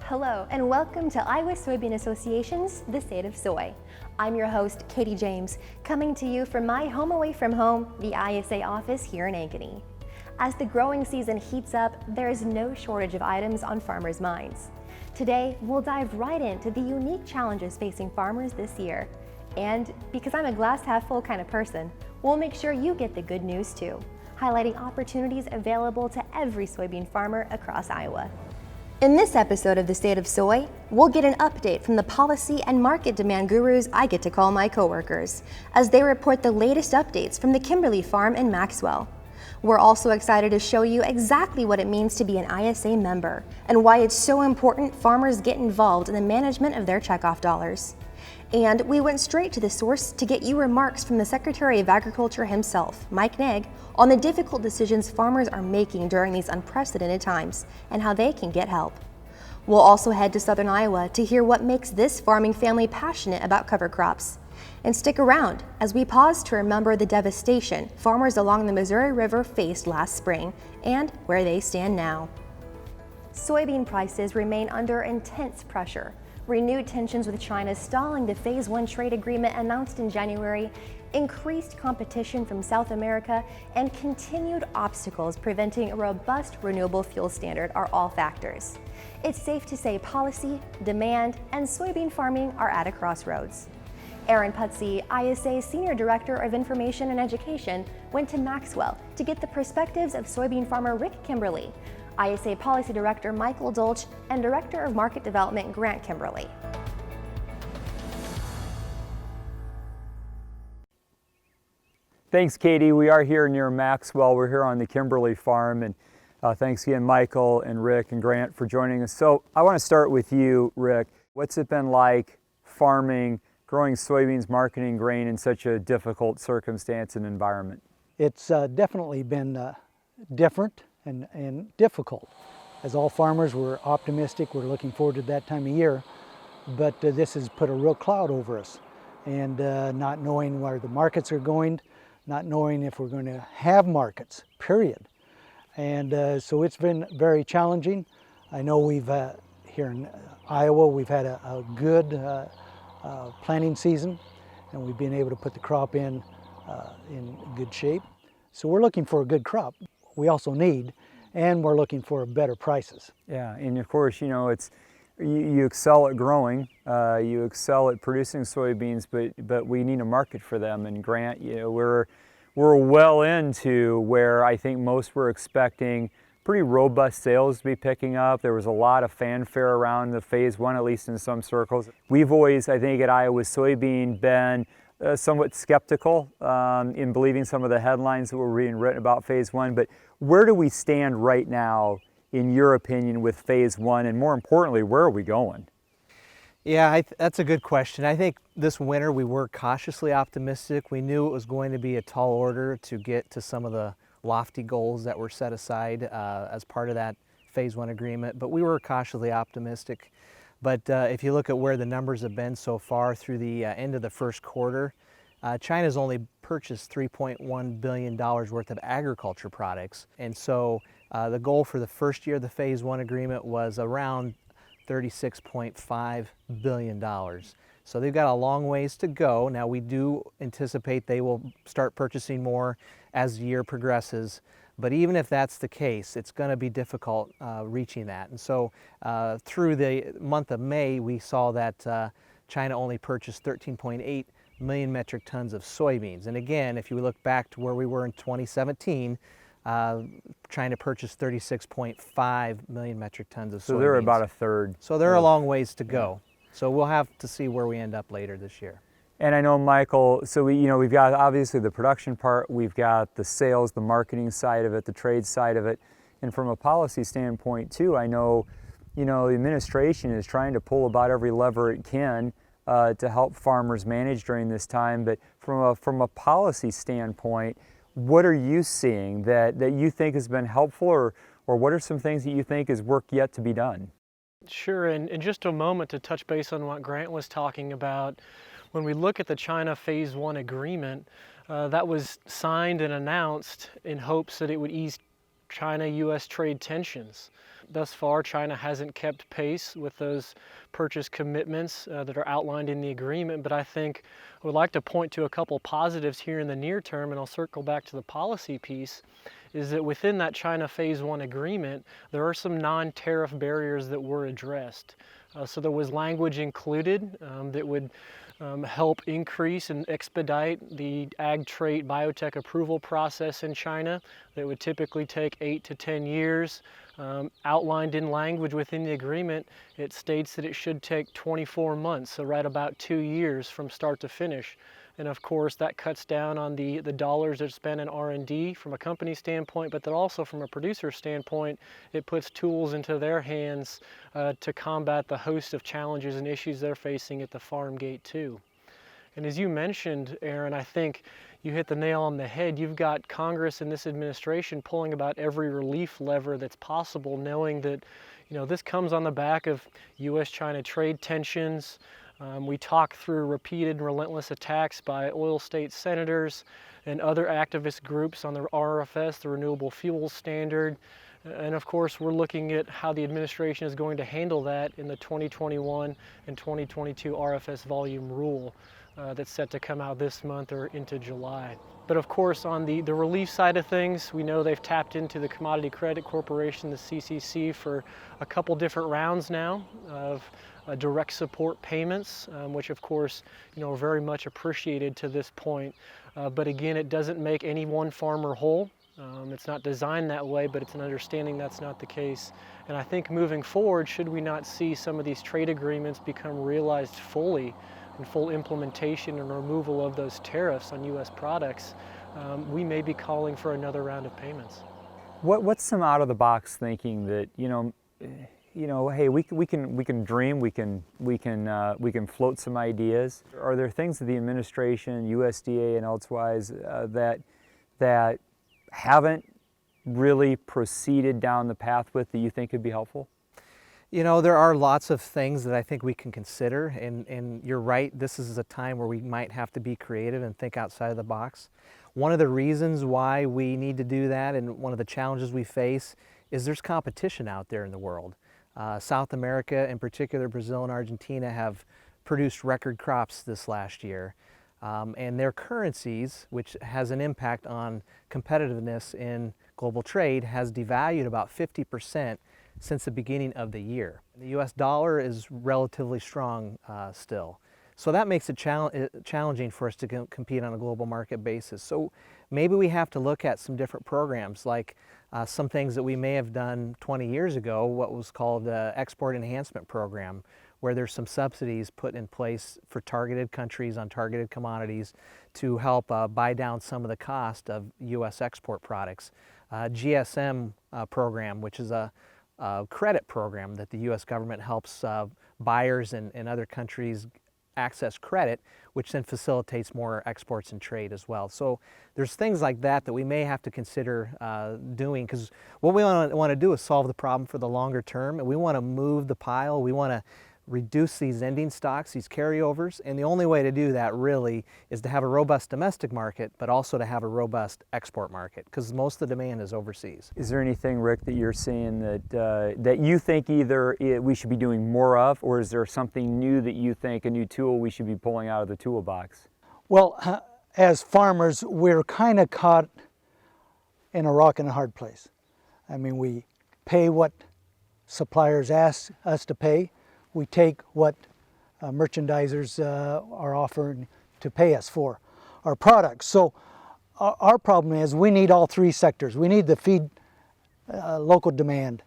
Hello, and welcome to Iowa Soybean Association's The State of Soy. I'm your host, Katie James, coming to you from my home away from home, the ISA office here in Ankeny. As the growing season heats up, there is no shortage of items on farmers' minds. Today, we'll dive right into the unique challenges facing farmers this year. And because I'm a glass half full kind of person, we'll make sure you get the good news too, highlighting opportunities available to every soybean farmer across Iowa. In this episode of The State of Soy, we'll get an update from the policy and market demand gurus I get to call my coworkers, as they report the latest updates from the Kimberly farm in Maxwell. We're also excited to show you exactly what it means to be an ISA member and why it's so important farmers get involved in the management of their checkoff dollars. And we went straight to the source to get you remarks from the Secretary of Agriculture himself, Mike Naig, on the difficult decisions farmers are making during these unprecedented times and how they can get help. We'll also head to southern Iowa to hear what makes this farming family passionate about cover crops. And stick around as we pause to remember the devastation farmers along the Missouri River faced last spring and where they stand now. Soybean prices remain under intense pressure. Renewed tensions with China stalling the Phase 1 trade agreement announced in January, increased competition from South America, and continued obstacles preventing a robust renewable fuel standard are all factors. It's safe to say policy, demand, and soybean farming are at a crossroads. Aaron Putsey, ISA's Senior Director of Information and Education, went to Maxwell to get the perspectives of soybean farmer Rick Kimberly, ISA Policy Director Michael Dolch, and Director of Market Development Grant Kimberly. Thanks, Katie. We are here near Maxwell. We're here on the Kimberly farm, and thanks again, Michael and Rick and Grant, for joining us. So I want to start with you, Rick. What's it been like farming, growing soybeans, marketing grain in such a difficult circumstance and environment? It's definitely been different and difficult. As all farmers, we're optimistic, we're looking forward to that time of year, but this has put a real cloud over us. And not knowing where the markets are going, not knowing if we're going to have markets, period. And so it's been very challenging. I know we've, here in Iowa, we've had a good planting season, and we've been able to put the crop in good shape. So we're looking for a good crop. We also need, and we're looking for better prices. Yeah, and of course, you know, it's you excel at growing, you excel at producing soybeans, but we need a market for them. And Grant, you know, we're well into where I think most were expecting pretty robust sales to be picking up. There was a lot of fanfare around the Phase 1, at least in some circles. We've always, I think, at Iowa Soybean been somewhat skeptical in believing some of the headlines that were being written about Phase 1, but where do we stand right now, in your opinion, with Phase 1, and more importantly, where are we going? Yeah, that's a good question. I think this winter we were cautiously optimistic. We knew it was going to be a tall order to get to some of the lofty goals that were set aside as part of that Phase 1 agreement, but we were cautiously optimistic. But if you look at where the numbers have been so far through the end of the first quarter, China's only purchased $3.1 billion worth of agriculture products. And so the goal for the first year of the Phase 1 agreement was around $36.5 billion. So they've got a long ways to go. Now we do anticipate they will start purchasing more as the year progresses. But even if that's the case, it's going to be difficult reaching that. And so through the month of May, we saw that China only purchased 13.8 million metric tons of soybeans. And again, if you look back to where we were in 2017, China purchased 36.5 million metric tons of soybeans. So they're about a third. So they're a long ways to go. So we'll have to see where we end up later this year. And I know, Michael, so we've got obviously the production part, we've got the sales, the marketing side of it, the trade side of it, and from a policy standpoint too, I know, the administration is trying to pull about every lever it can to help farmers manage during this time. But from a policy standpoint, what are you seeing that you think has been helpful, or what are some things that you think is work yet to be done? Sure, and in just a moment to touch base on what Grant was talking about, when we look at the China Phase 1 agreement, that was signed and announced in hopes that it would ease China-U.S. trade tensions. Thus far, China hasn't kept pace with those purchase commitments that are outlined in the agreement, but I think I would like to point to a couple positives here in the near term, and I'll circle back to the policy piece, is that within that China Phase 1 agreement, there are some non-tariff barriers that were addressed. So there was language included that would help increase and expedite the ag trait biotech approval process in China that would typically take 8 to 10 years. Outlined in language within the agreement, it states that it should take 24 months, so right about 2 years from start to finish. And of course, that cuts down on the dollars that are spent in R&D from a company standpoint, but that also from a producer standpoint, it puts tools into their hands to combat the host of challenges and issues they're facing at the farm gate too. And as you mentioned, Aaron, I think you hit the nail on the head. You've got Congress and this administration pulling about every relief lever that's possible, knowing that, this comes on the back of U.S.-China trade tensions. We talk through repeated and relentless attacks by oil state senators and other activist groups on the RFS, the Renewable Fuels Standard. And of course, we're looking at how the administration is going to handle that in the 2021 and 2022 RFS volume rule that's set to come out this month or into July. But of course, on the relief side of things, we know they've tapped into the Commodity Credit Corporation, the CCC, for a couple different rounds now of direct support payments, which of course, are very much appreciated to this point. But again, it doesn't make any one farmer whole. It's not designed that way, but it's an understanding that's not the case. And I think moving forward, should we not see some of these trade agreements become realized fully and full implementation and removal of those tariffs on U.S. products, we may be calling for another round of payments. What's some out-of-the-box thinking that hey, we can dream, we can float some ideas? Are there things that the administration, USDA, and elsewise that haven't really proceeded down the path with that you think could be helpful? There are lots of things that I think we can consider, and you're right, this is a time where we might have to be creative and think outside of the box. One of the reasons why we need to do that, and one of the challenges we face, is there's competition out there in the world. South America, in particular Brazil and Argentina, have produced record crops this last year. And their currencies, which has an impact on competitiveness in global trade, has devalued about 50% since the beginning of the year. The US dollar is relatively strong still. So that makes it challenging for us to compete on a global market basis. So maybe we have to look at some different programs, like some things that we may have done 20 years ago, what was called the Export Enhancement Program, where there's some subsidies put in place for targeted countries on targeted commodities to help buy down some of the cost of U.S. export products. GSM program, which is a credit program that the U.S. government helps buyers in other countries access credit, which then facilitates more exports and trade as well. So there's things like that we may have to consider doing, because what we want to do is solve the problem for the longer term, and we want to move the pile. We want to reduce these ending stocks, these carryovers, and the only way to do that really is to have a robust domestic market, but also to have a robust export market, because most of the demand is overseas. Is there anything, Rick, that you're seeing that you think either we should be doing more of, or is there something new that you think, a new tool we should be pulling out of the toolbox? Well, as farmers, we're kind of caught in a rock and a hard place. I mean, we pay what suppliers ask us to pay. We take what merchandisers are offering to pay us for our products. So our problem is we need all three sectors. We need the feed local demand,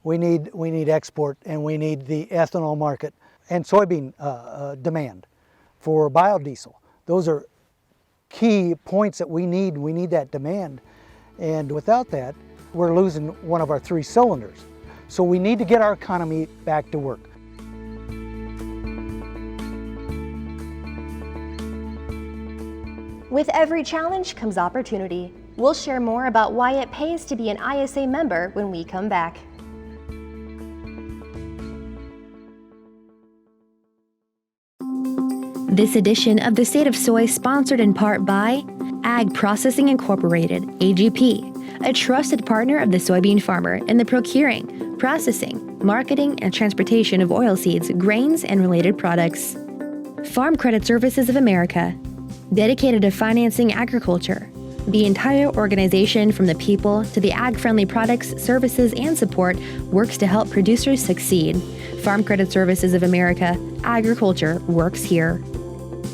we need export, and we need the ethanol market and soybean demand for biodiesel. Those are key points that we need. We need that demand, and without that, we're losing one of our three cylinders. So we need to get our economy back to work. With every challenge comes opportunity. We'll share more about why it pays to be an ISA member when we come back. This edition of The State of Soy sponsored in part by Ag Processing Incorporated, AGP, a trusted partner of the soybean farmer in the procuring, processing, marketing, and transportation of oilseeds, grains, and related products. Farm Credit Services of America, dedicated to financing agriculture. The entire organization, from the people to the ag-friendly products, services, and support, works to help producers succeed. Farm Credit Services of America, agriculture works here.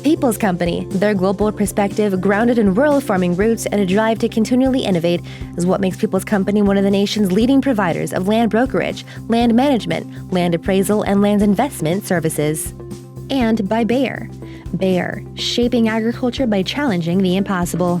People's Company, their global perspective grounded in rural farming roots and a drive to continually innovate is what makes People's Company one of the nation's leading providers of land brokerage, land management, land appraisal, and land investment services. And by Bayer. Bayer, shaping agriculture by challenging the impossible.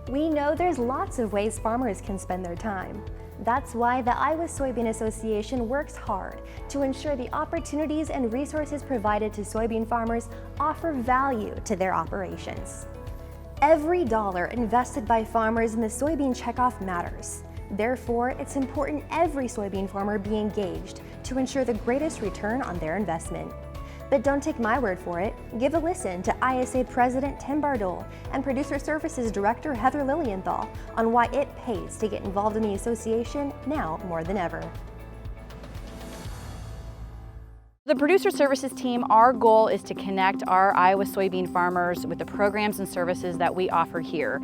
We know there's lots of ways farmers can spend their time. That's why the Iowa Soybean Association works hard to ensure the opportunities and resources provided to soybean farmers offer value to their operations. Every dollar invested by farmers in the soybean checkoff matters. Therefore, it's important every soybean farmer be engaged to ensure the greatest return on their investment. But don't take my word for it. Give a listen to ISA President Tim Bardole and Producer Services Director Heather Lilienthal on why it pays to get involved in the association now more than ever. The Producer Services team, our goal is to connect our Iowa soybean farmers with the programs and services that we offer here.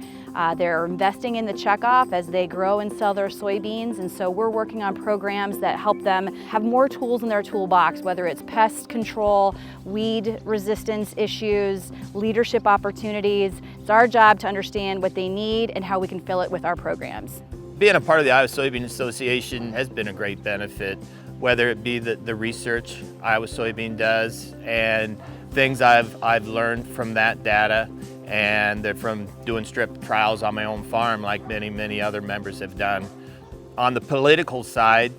They're investing in the checkoff as they grow and sell their soybeans, and so we're working on programs that help them have more tools in their toolbox, whether it's pest control, weed resistance issues, leadership opportunities. It's our job to understand what they need and how we can fill it with our programs. Being a part of the Iowa Soybean Association has been a great benefit, whether it be the research Iowa Soybean does and things I've learned from that data, and from doing strip trials on my own farm like many other members have done. On the political side,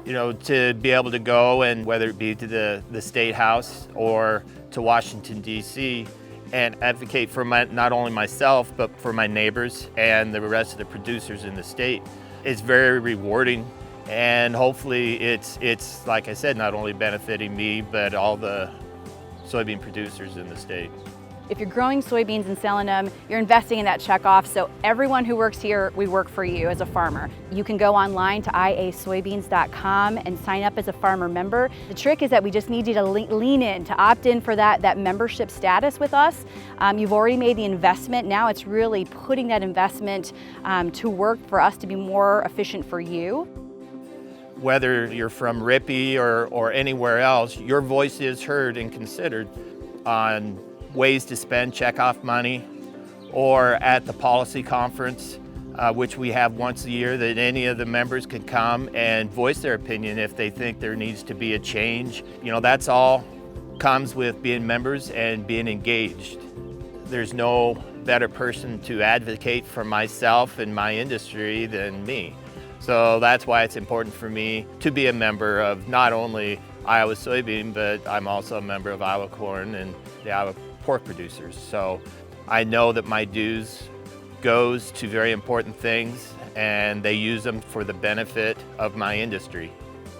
to be able to go, and whether it be to the State House or to Washington, D.C., and advocate for not only myself, but for my neighbors and the rest of the producers in the state, is very rewarding. And hopefully it's like I said, not only benefiting me, but all the soybean producers in the state. If you're growing soybeans and selling them, you're investing in that checkoff. So everyone who works here, we work for you as a farmer. You can go online to iasoybeans.com and sign up as a farmer member. The trick is that we just need you to lean in, to opt in for that membership status with us. You've already made the investment. Now it's really putting that investment to work for us to be more efficient for you. Whether you're from Rippey or anywhere else, your voice is heard and considered on ways to spend checkoff money, or at the policy conference, which we have once a year, that any of the members can come and voice their opinion if they think there needs to be a change. That's all comes with being members and being engaged. There's no better person to advocate for myself and my industry than me. So that's why it's important for me to be a member of not only Iowa Soybean, but I'm also a member of Iowa Corn and the Iowa Pork Producers. So I know that my dues goes to very important things, and they use them for the benefit of my industry.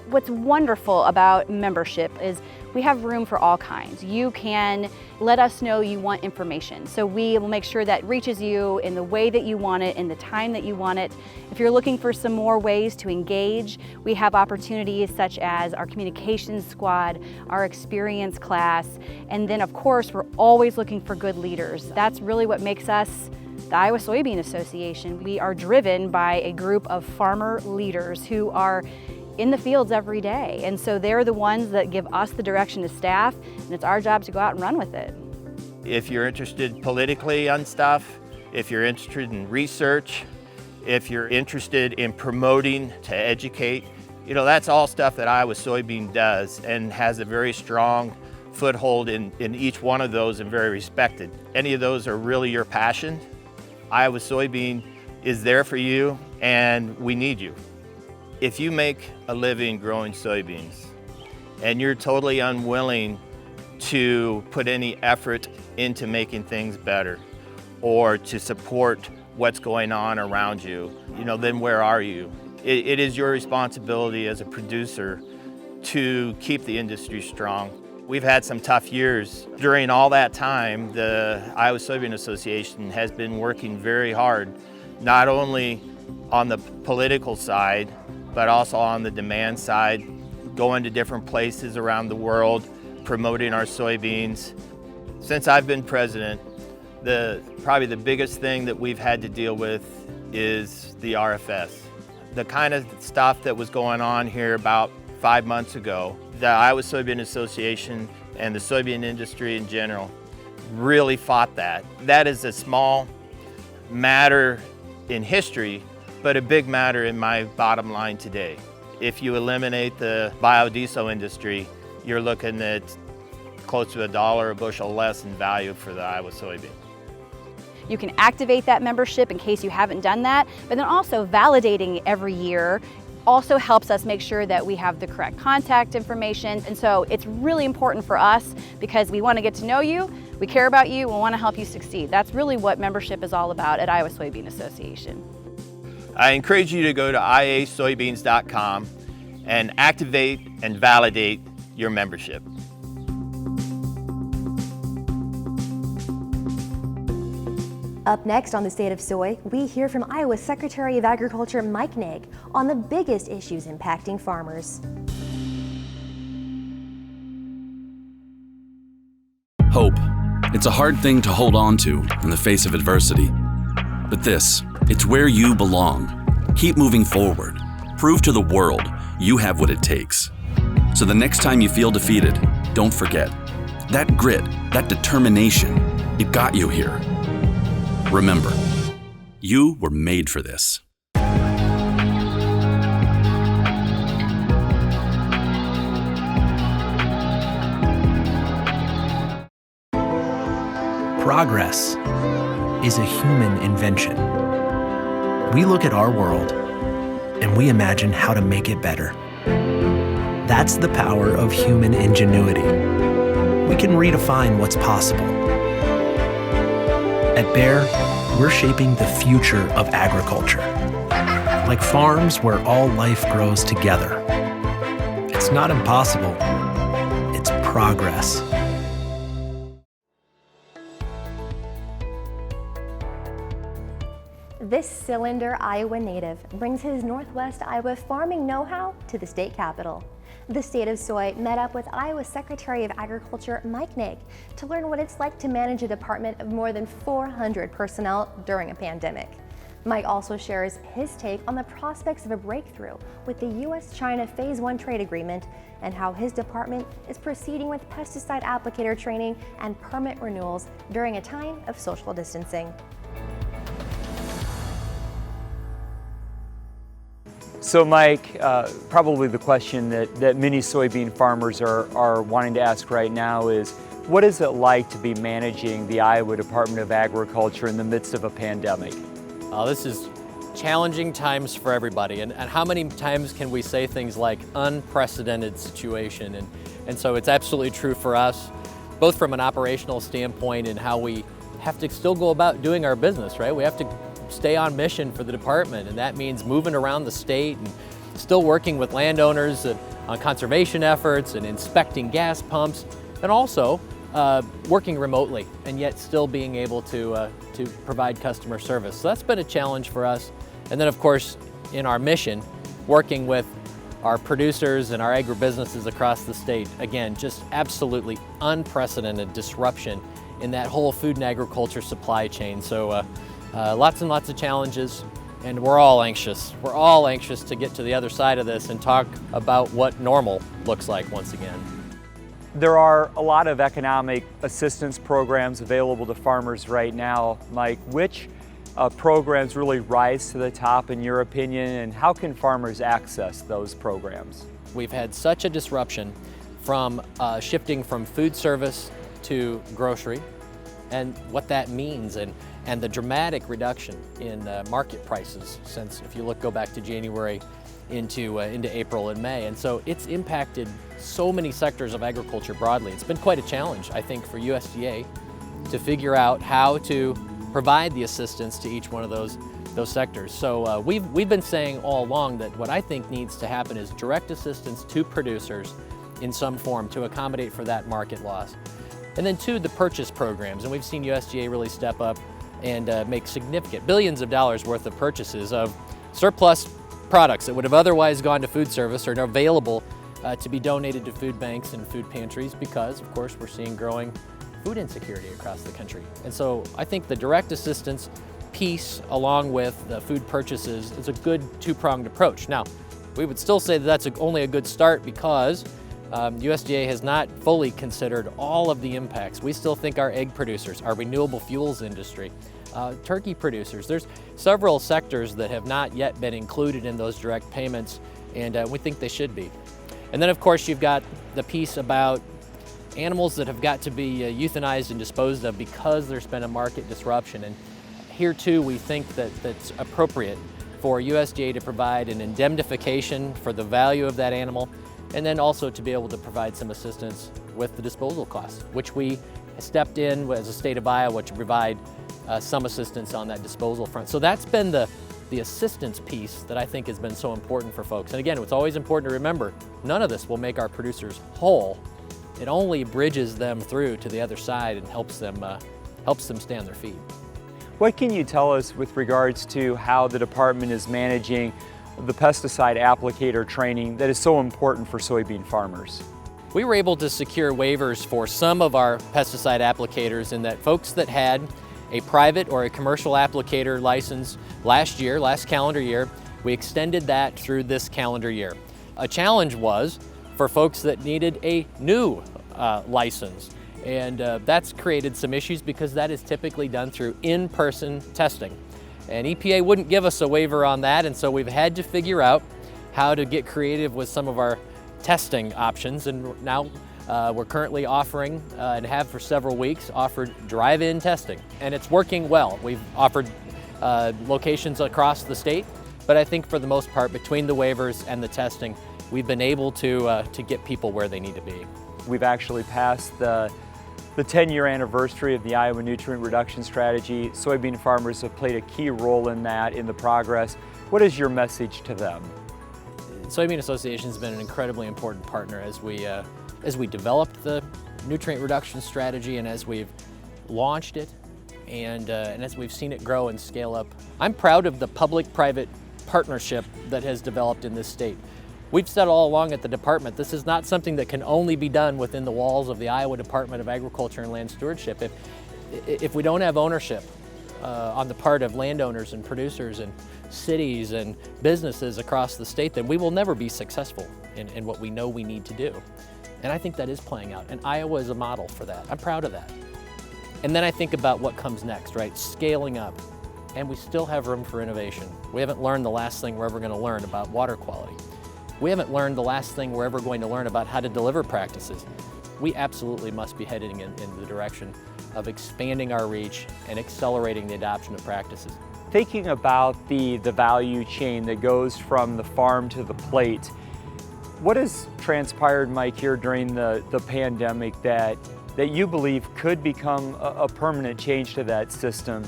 What's wonderful about membership is we have room for all kinds. You can let us know you want information, so we will make sure that reaches you in the way that you want it, in the time that you want it. If you're looking for some more ways to engage, we have opportunities such as our communications squad, our experience class, and then of course we're always looking for good leaders. That's really what makes us the Iowa Soybean Association. We are driven by a group of farmer leaders who are in the fields every day. And so they're the ones that give us the direction to staff, and it's our job to go out and run with it. If you're interested politically on stuff, if you're interested in research, if you're interested in promoting to educate, that's all stuff that Iowa Soybean does and has a very strong foothold in each one of those and very respected. Any of those are really your passion, Iowa Soybean is there for you, and we need you. If you make a living growing soybeans and you're totally unwilling to put any effort into making things better or to support what's going on around you, then where are you? It is your responsibility as a producer to keep the industry strong. We've had some tough years. During all that time, the Iowa Soybean Association has been working very hard, not only on the political side, but also on the demand side, going to different places around the world, promoting our soybeans. Since I've been president, probably the biggest thing that we've had to deal with is the RFS. The kind of stuff that was going on here about 5 months ago, the Iowa Soybean Association and the soybean industry in general really fought that. That is a small matter in history, but a big matter in my bottom line today. If you eliminate the biodiesel industry, you're looking at close to $1 a bushel less in value for the Iowa soybean. You can activate that membership in case you haven't done that, but then also validating every year also helps us make sure that we have the correct contact information. And so it's really important for us because we want to get to know you, we care about you, we want to help you succeed. That's really what membership is all about at Iowa Soybean Association. I encourage you to go to iasoybeans.com and activate and validate your membership. Up next on the State of Soy, we hear from Iowa Secretary of Agriculture Mike Naig on the biggest issues impacting farmers. Hope. It's a hard thing to hold on to in the face of adversity. But it's where you belong. Keep moving forward. Prove to the world you have what it takes. So the next time you feel defeated, don't forget. That grit, that determination, it got you here. Remember, you were made for this. Progress is a human invention. We look at our world and we imagine how to make it better. That's the power of human ingenuity. We can redefine what's possible. At Bayer, we're shaping the future of agriculture. Like farms where all life grows together. It's not impossible, it's progress. This cylinder Iowa native brings his Northwest Iowa farming know-how to the state capitol. The State of Soy met up with Iowa Secretary of Agriculture Mike Naig to learn what it's like to manage a department of more than 400 personnel during a pandemic. Mike also shares his take on the prospects of a breakthrough with the U.S.-China Phase 1 trade agreement and how his department is proceeding with pesticide applicator training and permit renewals during a time of social distancing. So Mike, probably the question that many soybean farmers are wanting to ask right now is, what is it like to be managing the Iowa Department of Agriculture in the midst of a pandemic? This is challenging times for everybody, and how many times can we say things like unprecedented situation? And so it's absolutely true for us, both from an operational standpoint and how we have to still go about doing our business, right? We have to stay on mission for the department, and that means moving around the state and still working with landowners on conservation efforts and inspecting gas pumps, and also working remotely and yet still being able to provide customer service. So that's been a challenge for us. And then of course, in our mission, working with our producers and our agribusinesses across the state, again, just absolutely unprecedented disruption in that whole food and agriculture supply chain. So lots and lots of challenges, and we're all anxious. We're all anxious to get to the other side of this and talk about what normal looks like once again. There are a lot of economic assistance programs available to farmers right now. Mike, which programs really rise to the top in your opinion, and how can farmers access those programs? We've had such a disruption from shifting from food service to grocery, and what that means, and the dramatic reduction in market prices since, if you go back to January into April and May. And so it's impacted so many sectors of agriculture broadly. It's been quite a challenge, I think, for USDA to figure out how to provide the assistance to each one of those sectors. So we've been saying all along that what I think needs to happen is direct assistance to producers in some form to accommodate for that market loss. And then two, the purchase programs, and we've seen USDA really step up and make significant billions of dollars worth of purchases of surplus products that would have otherwise gone to food service are now available to be donated to food banks and food pantries because, of course, we're seeing growing food insecurity across the country. And so I think the direct assistance piece along with the food purchases is a good two-pronged approach. Now, we would still say that that's only a good start because USDA has not fully considered all of the impacts. We still think our egg producers, our renewable fuels industry, turkey producers, there's several sectors that have not yet been included in those direct payments, and we think they should be. And then of course you've got the piece about animals that have got to be euthanized and disposed of because there's been a market disruption. And here too we think that that's appropriate for USDA to provide an indemnification for the value of that animal, and then also to be able to provide some assistance with the disposal costs, which we stepped in as a state of Iowa to provide some assistance on that disposal front. So that's been the assistance piece that I think has been so important for folks. And again, it's always important to remember, none of this will make our producers whole. It only bridges them through to the other side and helps them stay on their feet. What can you tell us with regards to how the department is managing the pesticide applicator training that is so important for soybean farmers? We were able to secure waivers for some of our pesticide applicators in that folks that had a private or a commercial applicator license last calendar year, we extended that through this calendar year. A challenge was for folks that needed a new license. And that's created some issues because that is typically done through in-person testing. And EPA wouldn't give us a waiver on that, and so we've had to figure out how to get creative with some of our testing options. And now we're currently offering, and have for several weeks, offered drive-in testing. And it's working well. We've offered locations across the state, but I think for the most part, between the waivers and the testing, we've been able to get people where they need to be. We've actually passed the 10-year anniversary of the Iowa Nutrient Reduction Strategy. Soybean farmers have played a key role in that, in the progress. What is your message to them? Soybean Association has been an incredibly important partner as we developed the nutrient reduction strategy and as we've launched it and as we've seen it grow and scale up. I'm proud of the public-private partnership that has developed in this state. We've said all along at the department, this is not something that can only be done within the walls of the Iowa Department of Agriculture and Land Stewardship. If we don't have ownership on the part of landowners and producers and cities and businesses across the state, then we will never be successful in what we know we need to do. And I think that is playing out, and Iowa is a model for that. I'm proud of that. And then I think about what comes next, right? Scaling up. And we still have room for innovation. We haven't learned the last thing we're ever going to learn about water quality. We haven't learned the last thing we're ever going to learn about how to deliver practices. We absolutely must be heading in the direction of expanding our reach and accelerating the adoption of practices. Thinking about the value chain that goes from the farm to the plate, what has transpired, Mike, here during the pandemic that you believe could become a permanent change to that system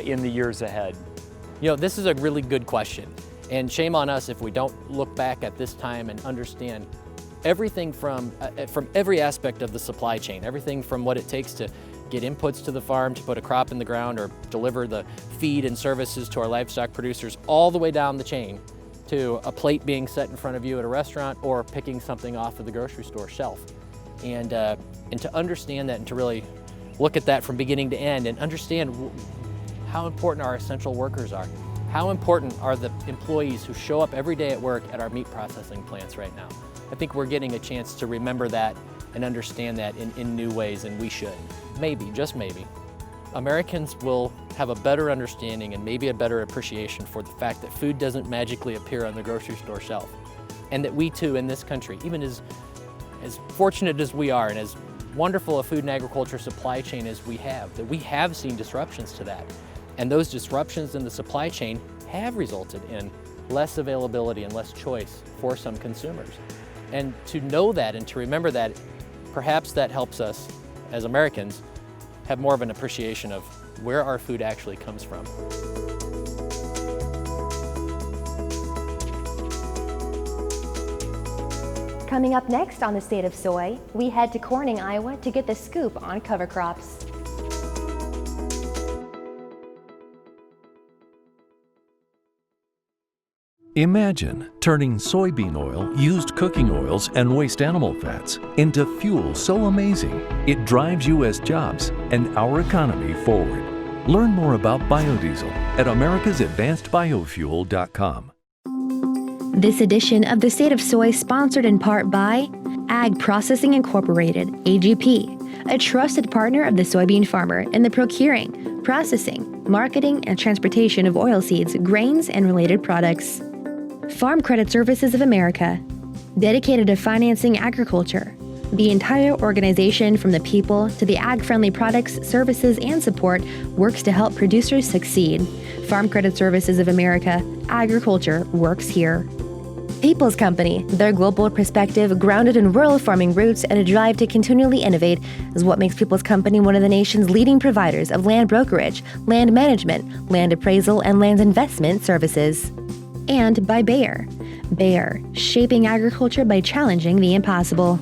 in the years ahead? You know, this is a really good question. And shame on us if we don't look back at this time and understand everything from every aspect of the supply chain, everything from what it takes to get inputs to the farm to put a crop in the ground or deliver the feed and services to our livestock producers, all the way down the chain to a plate being set in front of you at a restaurant or picking something off of the grocery store shelf. And to understand that and to really look at that from beginning to end and understand how important our essential workers are. How important are the employees who show up every day at work at our meat processing plants right now? I think we're getting a chance to remember that and understand that in new ways, and we should. Maybe, just maybe, Americans will have a better understanding and maybe a better appreciation for the fact that food doesn't magically appear on the grocery store shelf. And that we too in this country, even as fortunate as we are and as wonderful a food and agriculture supply chain as we have, that we have seen disruptions to that. And those disruptions in the supply chain have resulted in less availability and less choice for some consumers. And to know that and to remember that, perhaps that helps us as Americans have more of an appreciation of where our food actually comes from. Coming up next on The State of Soy, we head to Corning, Iowa to get the scoop on cover crops. Imagine turning soybean oil, used cooking oils, and waste animal fats into fuel so amazing it drives U.S. jobs and our economy forward. Learn more about biodiesel at americasadvancedbiofuel.com. This edition of The State of Soy sponsored in part by Ag Processing Incorporated, AGP, a trusted partner of the soybean farmer in the procuring, processing, marketing, and transportation of oilseeds, grains, and related products. Farm Credit Services of America, dedicated to financing agriculture. The entire organization, from the people to the ag-friendly products, services, and support, works to help producers succeed. Farm Credit Services of America, agriculture works here. People's Company, their global perspective grounded in rural farming roots and a drive to continually innovate is what makes People's Company one of the nation's leading providers of land brokerage, land management, land appraisal, and land investment services. And by Bayer. Bayer, shaping agriculture by challenging the impossible.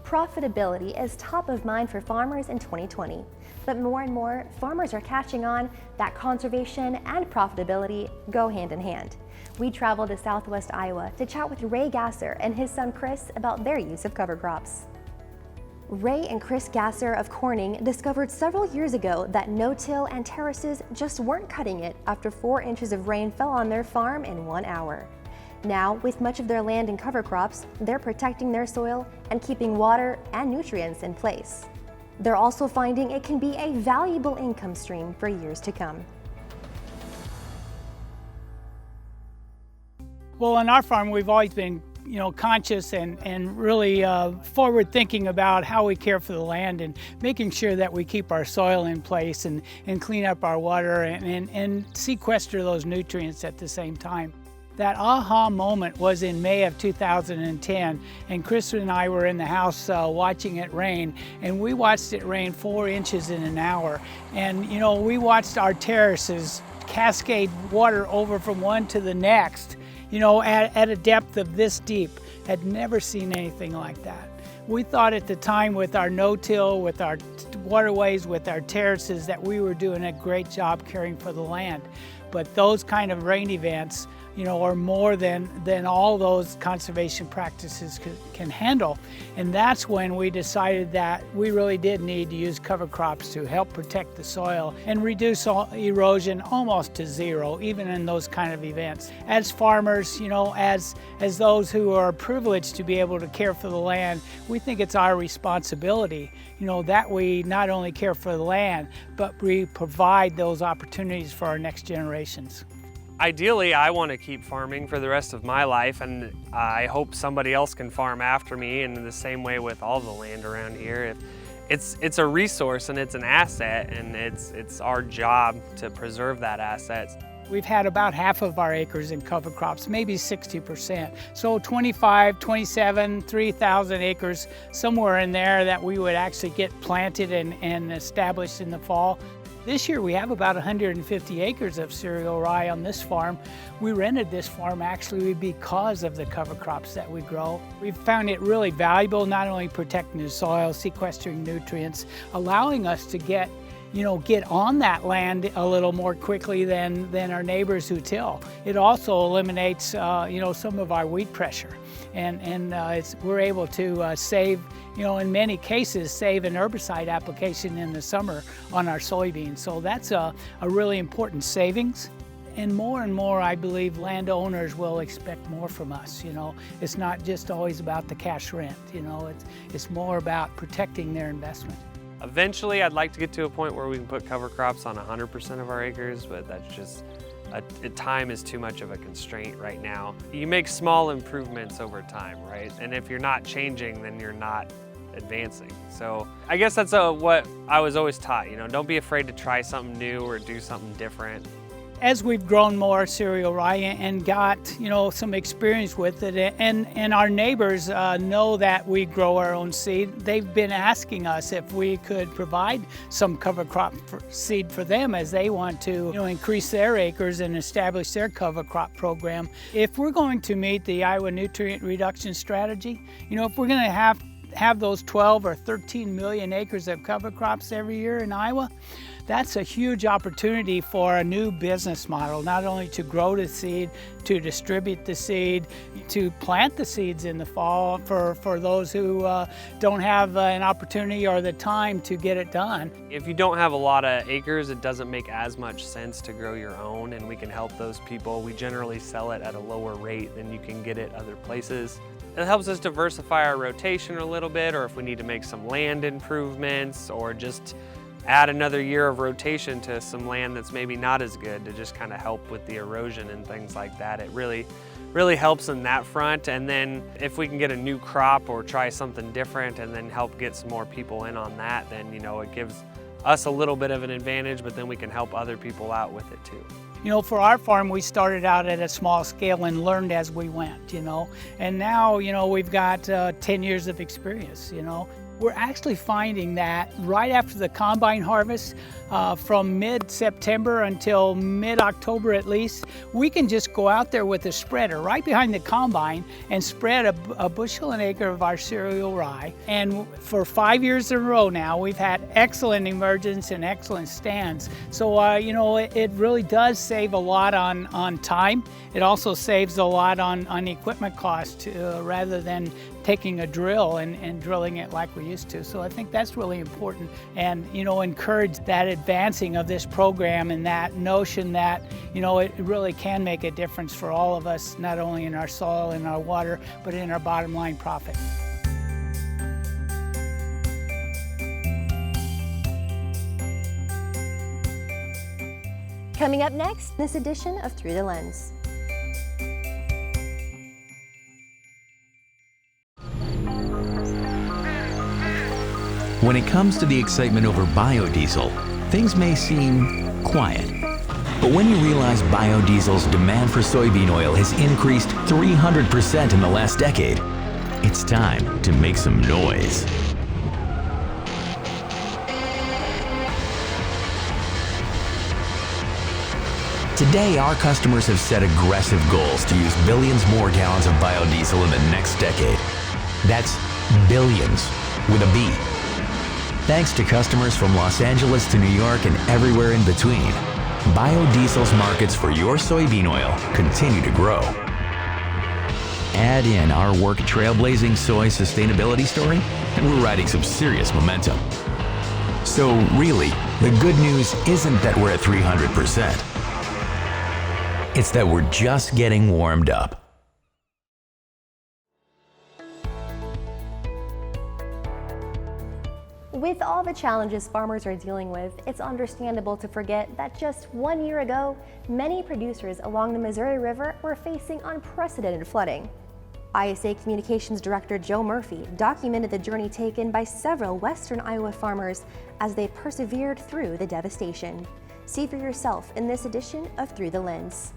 Profitability is top of mind for farmers in 2020. But more and more, farmers are catching on that conservation and profitability go hand in hand. We traveled to Southwest Iowa to chat with Ray Gasser and his son Chris about their use of cover crops. Ray and Chris Gasser of Corning discovered several years ago that no-till and terraces just weren't cutting it after 4 inches of rain fell on their farm in 1 hour. Now, with much of their land in cover crops, they're protecting their soil and keeping water and nutrients in place. They're also finding it can be a valuable income stream for years to come. Well, on our farm, we've always been conscious and really forward thinking about how we care for the land and making sure that we keep our soil in place and clean up our water and sequester those nutrients at the same time. That aha moment was in May of 2010, and Chris and I were in the house watching it rain, and we watched it rain 4 inches in an hour. And we watched our terraces cascade water over from one to the next, at a depth of this deep. Had never seen anything like that. We thought at the time, with our no-till, with our waterways, with our terraces, that we were doing a great job caring for the land. But those kind of rain events, are more than all those conservation practices can handle. And that's when we decided that we really did need to use cover crops to help protect the soil and reduce erosion almost to zero, even in those kind of events. As farmers, as those who are privileged to be able to care for the land, we think it's our responsibility, that we not only care for the land, but we provide those opportunities for our next generations. Ideally, I want to keep farming for the rest of my life, and I hope somebody else can farm after me, and in the same way with all the land around here. It's a resource and it's an asset, and it's our job to preserve that asset. We've had about half of our acres in cover crops, maybe 60%. So 25, 27, 3,000 acres, somewhere in there that we would actually get planted and established in the fall. This year we have about 150 acres of cereal rye on this farm. We rented this farm actually because of the cover crops that we grow. We've found it really valuable, not only protecting the soil, sequestering nutrients, allowing us to get on that land a little more quickly than our neighbors who till. It also eliminates, some of our weed pressure. And we're able to save, in many cases, save an herbicide application in the summer on our soybeans. So that's a really important savings. And more, I believe landowners will expect more from us. It's not just always about the cash rent. It's more about protecting their investment. Eventually, I'd like to get to a point where we can put cover crops on 100% of our acres, but that's just, time is too much of a constraint right now. You make small improvements over time, right? And if you're not changing, then you're not advancing. So I guess that's what I was always taught, don't be afraid to try something new or do something different. As we've grown more cereal rye and got, some experience with it, and our neighbors know that we grow our own seed, they've been asking us if we could provide some cover crop seed for them as they want to, increase their acres and establish their cover crop program. If we're going to meet the Iowa nutrient reduction strategy, if we're going to have those 12 or 13 million acres of cover crops every year in Iowa, that's a huge opportunity for a new business model, not only to grow the seed, to distribute the seed, to plant the seeds in the fall for those who don't have an opportunity or the time to get it done. If you don't have a lot of acres, it doesn't make as much sense to grow your own, and we can help those people. We generally sell it at a lower rate than you can get it other places. It helps us diversify our rotation a little bit, or if we need to make some land improvements or just add another year of rotation to some land that's maybe not as good, to just kind of help with the erosion and things like that. It really helps in that front. And then if we can get a new crop or try something different and then help get some more people in on that, then it gives us a little bit of an advantage, but then we can help other people out with it too. For our farm, we started out at a small scale and learned as we went, and now, we've got 10 years of experience, We're actually finding that right after the combine harvest, from mid-September until mid-October at least, we can just go out there with a spreader right behind the combine and spread a bushel an acre of our cereal rye. And for 5 years in a row now, we've had excellent emergence and excellent stands. So, it really does save a lot on time. It also saves a lot on equipment costs rather than taking a drill and drilling it like we used to. So I think that's really important, and encourage that advancing of this program and that notion that it really can make a difference for all of us, not only in our soil and our water, but in our bottom line profit. Coming up next, this edition of Through the Lens. When it comes to the excitement over biodiesel, things may seem quiet. But when you realize biodiesel's demand for soybean oil has increased 300% in the last decade, it's time to make some noise. Today, our customers have set aggressive goals to use billions more gallons of biodiesel in the next decade. That's billions with a B. Thanks to customers from Los Angeles to New York and everywhere in between, biodiesel's markets for your soybean oil continue to grow. Add in our work trailblazing soy sustainability story, and we're riding some serious momentum. So really, the good news isn't that we're at 300%. It's that we're just getting warmed up. With all the challenges farmers are dealing with, it's understandable to forget that just 1 year ago, many producers along the Missouri River were facing unprecedented flooding. ISA Communications Director Joe Murphy documented the journey taken by several western Iowa farmers as they persevered through the devastation. See for yourself in this edition of Through the Lens.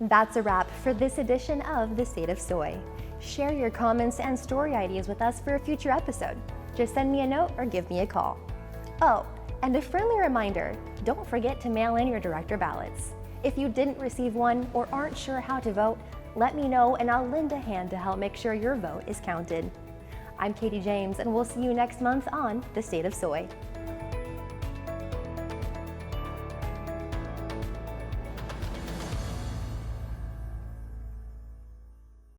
That's a wrap for this edition of The State of Soy. Share your comments and story ideas with us for a future episode. Just send me a note or give me a call. Oh, and a friendly reminder, don't forget to mail in your director ballots. If you didn't receive one or aren't sure how to vote, let me know and I'll lend a hand to help make sure your vote is counted. I'm Katie James, and we'll see you next month on The State of Soy.